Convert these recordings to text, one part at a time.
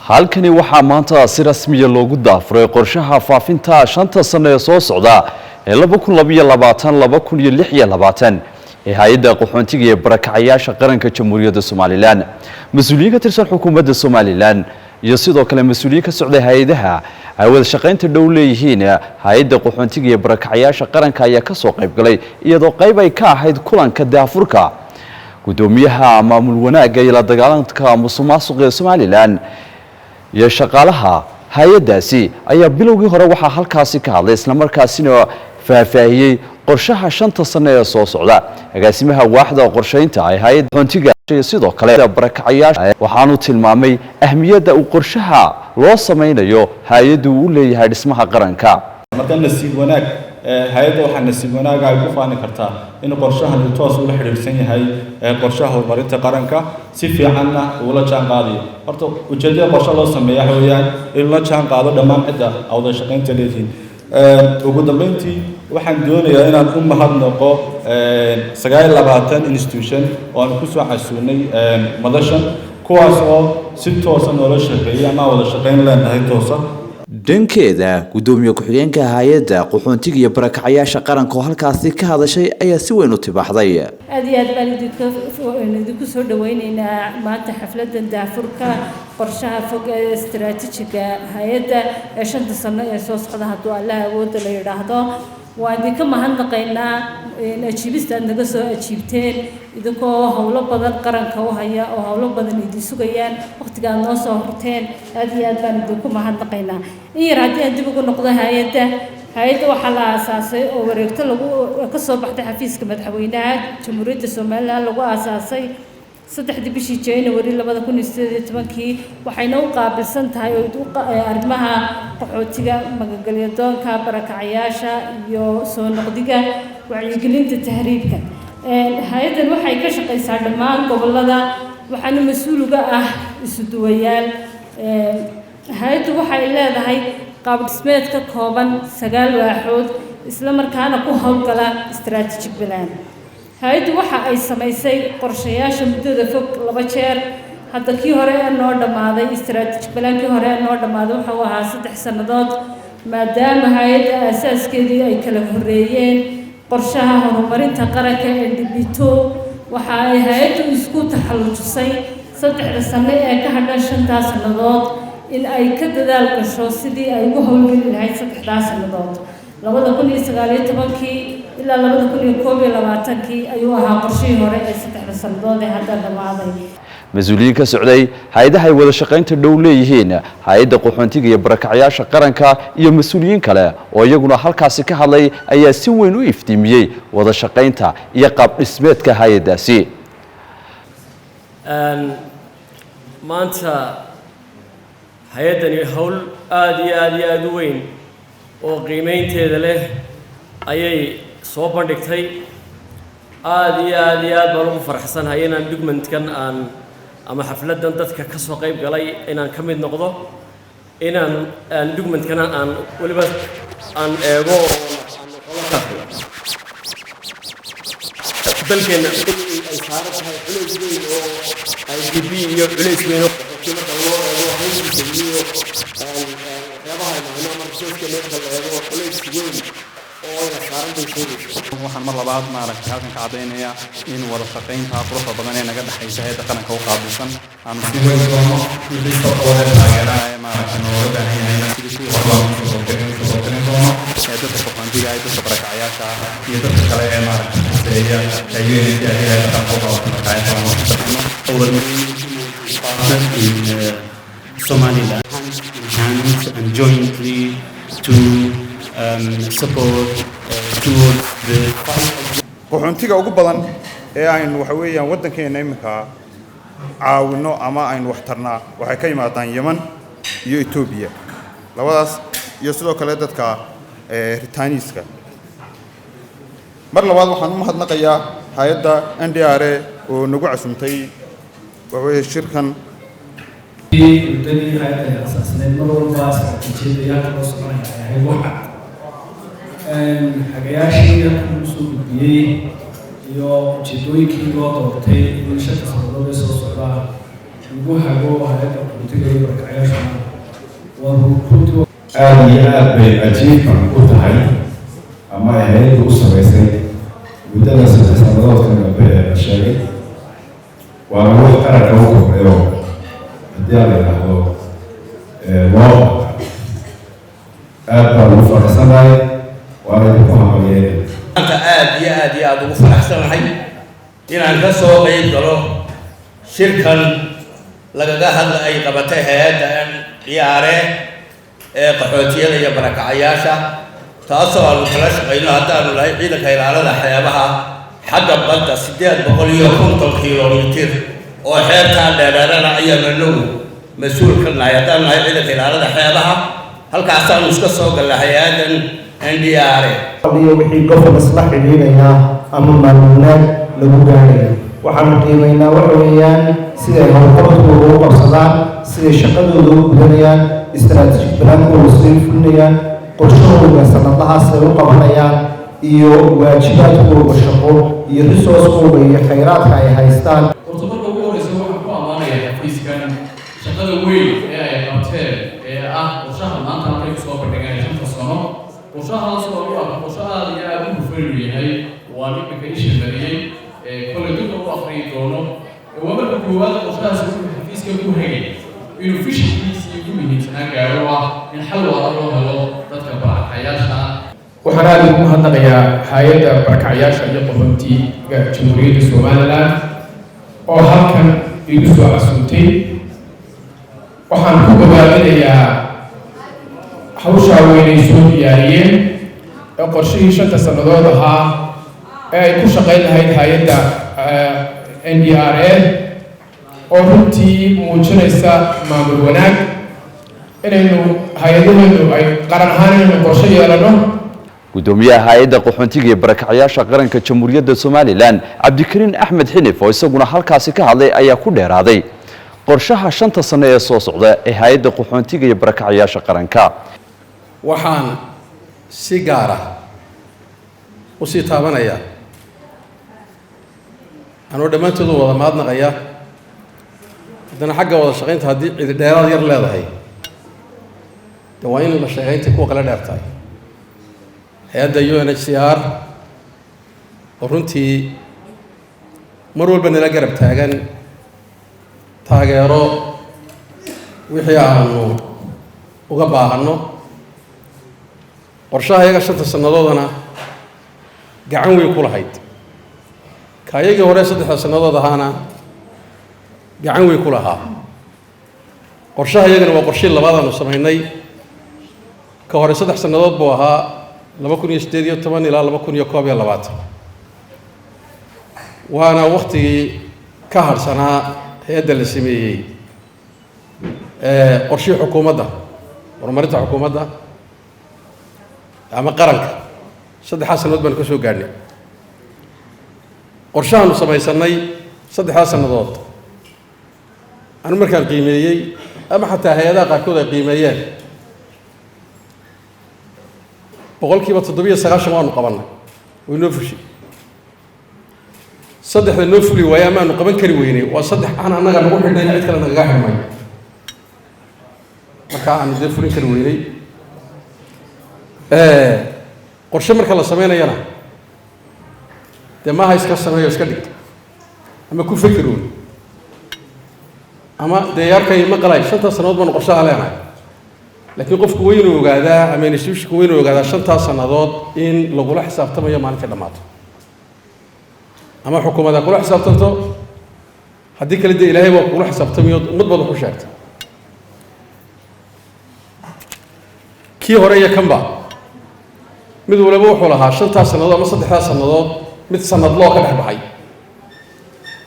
halkani waxaa maanta si rasmiya loogu daafuray qorshaha faafinta shanta sano ee soo socda ee 2022-2026 ee hay'adda qaxoontiga ee barakacayaasha qaranka Jamhuuriyadda Soomaaliland. Mas'uuliyiin ka tirsan xukuumadda Soomaaliland iyo sidoo kale mas'uuliyiin ka socday hay'adaha ay wada shaqaynta dhow leeyihiin hay'adda qaxoontiga ee barakacayaasha qaranka ayaa ka soo qayb galay iyadoo qayb ay ka ahayd kulanka daafurka gudoomiyaha maamul wanaagga iyo la dagaalanka musuqmaasuqa ee Soomaaliland iyo shaqaalaha hay'adaasi ayaa bilowgii hore waxaa halkaasi ka hadlay isla markaasina faahfaahiyay qorshaha shanta sano ee soo socda agaasimaha waaxda qorsheynta ay hay'adda qaxoontiga iyo sidoo kale barakacayaasha waxaanu tilmaamay ahmiyadda uu qorshaha loo sameynayo hay'addu u leeyahay dhismaha qaranka marka nasiib wanaag hay'adda waxaa nasiib wanaag ay ku faani kartaa in qorshahan uu toos ula xiriirsan yahay qorshaha horumarinta qaranka si fiicanna uu la jaan qaadayo horta ujeedada qorshe loo sameeyo waxa weeyaan in la jaan qaado dhammaan cidda wada shaqaynta leeyihiin ugu dambeyntii waxaan doonayaa inaan u mahadnaqo 29 institution oo aan ku soo casuunay madashan kuwaas oo si toosan noola shaqeeyay ama wada shaqayn leenahay toosa dhankeeda gudoomiye ku-xigeenka hay'adda qaxoontiga iyo barakacayaasha qaranka oo halkaasi ka hadashay ayaa si weyn u tibaaxday aad iyo aad baan idinku soo dhawaynaynaa maanta xafladan daafurka qorshaha fog ee istiraatiijiga hay'adda ee shanta sano ee soo socda hadduu Allah awoodda la yiraahdo waan idinka mahadnaqaynaa ajiibista aad naga soo ajiibteen idinkoo howlo badan qaranka u haya oo howlo badan idin sugayaan waqtiga aad noo soo horteen aad iyo aad baan idinku mahadnaqaynaa in yar haddii aan dib ugu noqdo hay'adda waxaa la aasaasay oo wareegto lagu ka soo baxday xafiiska madaxweynaha Jamhuuriyadda Soomaaliland lagu aasaasay 3 bishii January 2018 waxayna u qaabilsan tahay arrimaha qaxootiga magagalyadoonka barakacayaasha iyo soo noqdiga wacyigelinta tahriibka hay'addan waxay ka shaqeysaa dhammaan gobolada waxaana mas'uul uga ah isu duwayaal hay'addu waxay leedahay qaab dhismeed ka kooban 9 waaxood isla markaana ku hawlgala istiraatiijig plan hay'addu waxa ay samaysay qorshayaasha muddada fog 2 jeer hadda kii hore noo dhamaaday istiraatiijig plan-kii hore noo dhamaaday waxa uu ahaa 3 sanadood maadaama hay'adda asaaskeedii ay kala horeeyeen qorshaha horumarinta qaranka ee DB2 waxa ay hay'addu isku taxallujisay 3 sano ee ka hadhan 5 sanadood in ay ka dadaal gasho sidii ay ugu hawlgeli lahayd 3 sanadood 2019 ilaa 2021 ayuu ahaa qorshihii hore ee 3 sanadood ee hadda dhamaaday mas'uuliyiin ka socday hay'adaha ay wada shaqaynta dhow leeyihiin hay'adda qaxoontiga iyo barakacayaasha qaranka iyo mas'uuliyiin kale oo iyaguna halkaasi ka hadlay ayaa si weyn u iftiimiyay wada shaqaynta iyo qaab dhismeedka hay'adaasi maanta hay'addani hawl aad u weyn oo qiimeynteeda leh ayay soo bandhigtay aad baan ugu faraxsanahay inaan documentkan ama xafladan dadka ka soo qayb galay inaan ka mid noqdo inaan documentkana aan waliba aan eego dalkeena ay saaran tahay culays weyn oo ay DB iyo culays weyn oo marka loo eego hay'adda iyo waxyaabaha marka soo eego culays weyn waxaan mar labaad maaragtay halkan ka cadeynayaa in wada shaqaynta quruxda badan ee naga dhaxaysa hay'adda qaranka u qaabilsan aan si weyn doono sidii soo taageeraya maaragtay nooga baahan yahay sidii dadka qaxoontiga ay dadka barakacayaasha iyo dadka kale ee maaragtay hay'adda qaranka u qaabilsan in Somaliland hands and jointly to support towards the qaxoontiga ugu badan ee aynu waxa weeyaan waddankeena iminka caawino ama aynu wax tarnaa waxay ka yimaadaan Yemen iyo Ethiopia labadaas iyo sidoo kale dadka Ritaaniiska mar labaad waxaan u mahadnaqayaa hay'adda NDRA oo nagu casuumtay waxa shirkan ودني هاي الأساس نمر الباس تجيب يا كروس معي هاي واحد حاجياشي يكون سوق بيه يو جدوي كيلو توتي من شتى صدق بس وصلا نقول هاي qaxootiga iyo barakacayaashana waa runtii aad iyo aad bay ajiibkan u tahay ama ay hay'addu u samaysay muddada 3 sannadoodkan dambe ee la sheegay waana wax qaranka u kobciyo haddii aan la yidhaahdo loo aad baan ugu faraxsanahay waana idinku hambalyeynaya maanta aad iyo aad ugu faraxsanahay inaan ka soo qayb galo shirkan lagaga hadla ay qabatay hay'adda NDRA ee qaxootiyada iyo barakacayaasha taasoo aanu kala shaqayno haddaanu nahay ciidanka ilaalada xeebaha xagga badda 850 kiiloomitir oo xeebtaa dheeraadana ayaanu inagu mas-uul ka nahay haddaanu nahay ciidanka ilaalada xeebaha halkaasaanu iska soo galla hay-adan NDRA wixii qofka isla xidhiidhaya ama maamunaad lagu gaarayo waxaanu qiimaynaa waxa weeyaan siday howlqabadkooda u qabsadaan siday shaqadooda u gudanayaan istaraatiijiyad balaankooda siday u fulinayaan qorshahooda sanadahaas ay u qabanayaan iyo waajibaadkooda shaqo iyo resource-kooda iyo khayraadka ay haystaan horta marka ugu horeysa waxaan ku ammaanayaa xafiiskan shaqada weyn ee ay qabteen ee ah qorshaha maanta halkay kusoo bandhigeen 5 sano qorshahaas oo qorshe aad iyo aad u hufan yahay waa ninka isha mariyey kolley dib u akhriyi doono waa marka koowaad qorshahaas wuxuu xafiiska ku hagay inuu fishigiisii ugu muhiimsanaa gaaro ah in xal waara loo helo dadka barakacayaasha waxaan aad ugu mahadnaqayaa hay-adda barakacayaasha iyo qaxootiga jamhuuriyadda Somaliland oo halkan igu soo casuumtay waxaan ku gabaabinayaa hawsha weynay soo diyaariyeen ee qorshihii 5 sannadood ahaa ee ay ku shaqayn lahayd hay-adda NDRA oo runtii muujinaysa maamul wanaag inaynu hay-adaheenu ay qaran ahaan inaynu qorshe yeelano gudoomiyaha hay'adda qaxoontiga iyo barakacayaasha qaranka jamhuuriyadda Somaliland Cabdikariin Axmed Xinif oo isaguna halkaasi ka hadlay ayaa ku dheeraaday qorshaha 5 sano ee soo socda ee hay'adda qaxoontiga iyo barakacayaasha qaranka waxaan si gaar ah u sii taabanaya anoo dhammaantood wada mahadnaqaya haddana xagga wada shaqaynta haddii cidi dheeraad yar leedahay de waa in la shaqaynta kuwa kale dheer tahay hay-adda UNHCR oo runtii mar walba nala garab taagan taageero wixii aanu uga baahanno qorshaha iyaga 5 sannadoodana gacan weyn ku lahayd kaayagii hore 3 sannadood ahaana gacan weyn ku lahaa qorshaha iyagana waa qorshii labaad aanu samaynay ka hore 3 sannadood buu ahaa 2018 ilaa 2021 waana waqtigii ka harsanaa hay'adda la sameeyey qorshii xukuumadda horumarinta xukuumadda ama qaranka 3 sannadood baan ka soo gaadhnay qorshahaanu samaysanay 3 sannadood anu markaan qiimeeyey ama xataa hay-adaha qaarkood ay qiimeeyeen boqolkiiba 97 waanu qabannay way noo fushi 3 noo fuli waaye ama aanu qaban kari weynay waa 3 aan annaga nagu xidhnay cid kale nagaga xidhmay marka aanu dee fulin kari weynay qorshe marka la samaynayana dee maaha iska sameeyo iska dhig ama ku fekeroon ama dee yarkay maqalay 5 sannadood baan qorshaha leenahay laakiin qofku weyn uu ogaadaa ama institutionku weyn uu ogaadaa 5 sannadood in lagula xisaabtamayo maalinta dhamaato ama xukuumadda kula xisaabtanto haddii kale dee ilaahay waa kula xisaabtamayo ummad badan ku sheegtay kii hore iyo kanba mid walba wuxuu lahaa 5 sannadood ama 3 sannadood mid sanad loo ka dhex baxay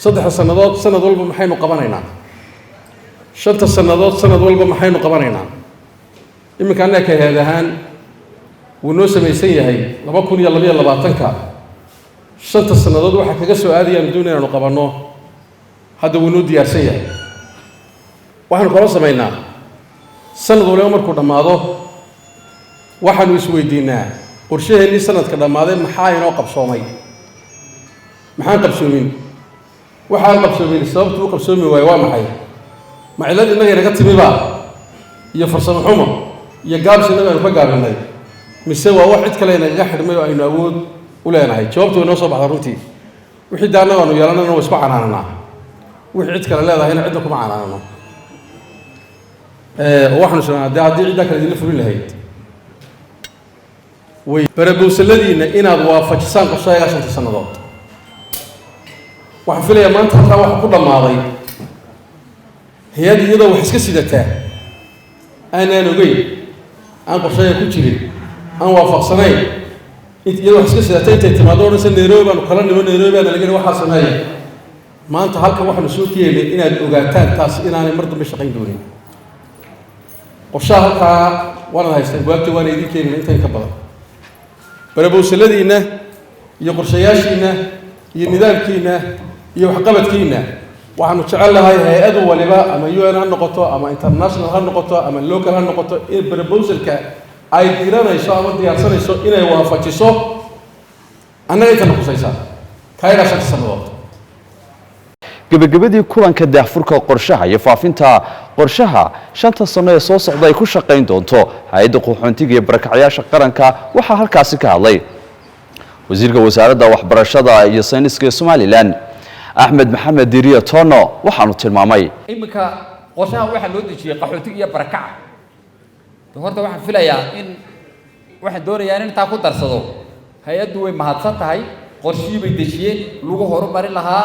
3 sannadood sanad walba maxaynu qabanaynaa 5 sannadood sanad walba maxaynu qabanaynaa iminka annaka hay'ad ahaan wuu noo samaysan yahay 2022ka 5 sannadood waxa kaga soo aadayaan doonayaan inuu qabanno hadda wuu noo diyaarsan yahay waxaanu kala samaynaa sanad walba markuu dhammaado waxaanu isweydiinaa qorshaheennii sanadka dhammaaday maxaa inoo qabsoomay maxaan qabsoomin waxaan qabsoomin sababtu u qabsoomi waayo waa maxay ma cilad innaga inaga timiba iyo farsamo xumo iyo gaabsi innaga aynu ka gaabinay mise waa wax cid kale inaga xidhmay oo aynu awood u leenahay jawaabtu way noo soo baxdaa runtii wixii dee annaga aanu yeelanana waa isku canaananaa wixii cid kale leedahayna cidna kuma canaanano waxaanu sheegnaa dee haddii ciddaa kale idinla fulin lahayd way barabowsaladiinna inaad waafajisaan qorshayaga 5 sannadood waxaan filayaa maanta halkaa waxa ku dhammaaday hay-ad iyadoo wax iska sidataa aanaan ogeyn aan qorshayaa ku jirin aan waafaqsanayn iyadoo wax iska sidatay intay timaado odhanse nairobi baanu kala nimo nairobi baana laga waxaa sameeya maanta halkan waxaanu soo keenay inaad ogaataan taas inaanay mar dambe shaqayn doonin qorshaha halkaa waanad haystaan goobta waana idin keenayna intayn ka badan barabowsaladiinna iyo qorshayaashiinna iyo nidaamkiinna iyo waxqabadkiinna waxaanu jecel lahay hay-adu waliba ama UN ha noqoto ama international ha noqoto ama local ha noqoto in barabowsalka ay diranayso ama diyaarsanayso inay waafajiso annaga intana khusaysaa kaayagaa 5 sannadood gabagabadii kulanka daahfurka qorshaha iyo faafinta qorshaha 5 sano ee soo socda ay ku shaqayn doonto hay'adda qaxoontiga iyo barakacyaasha qaranka waxaa halkaasi ka hadlay wasiirka wasaaradda waxbarashada iyo sayniska ee Somaliland Ahmed Maxamed Diriya Tono waxaanu tilmaamay imika qorshaha waxa loo dejiyay qaxootiga iyo barakaca horta waxaan filayaa in waxaan doonayaa in intaa ku darsado hay'addu way mahadsan tahay qorshihii bay dejiyeen lagu horumarin lahaa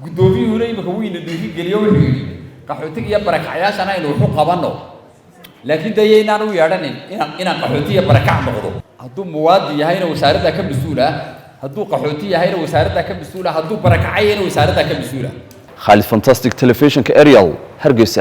guddoomiyuhuna imika weyna dhiiri geliyo wuxuu yidhi qaxootiga iyo barakacyaashana aynu wuxuu qabanno laakiin dee inaan u yeedhanin inaan qaxooti iyo barakac noqdo hadduu muwaadin yahayna wasaaradda ka mas-uula hadduu qaxooti yahayna wasaaradda ka mas-uula hadduu barakacayna wasaaradda ka mas-uula Khalid Fantastic Television ka Ariel Hargeysa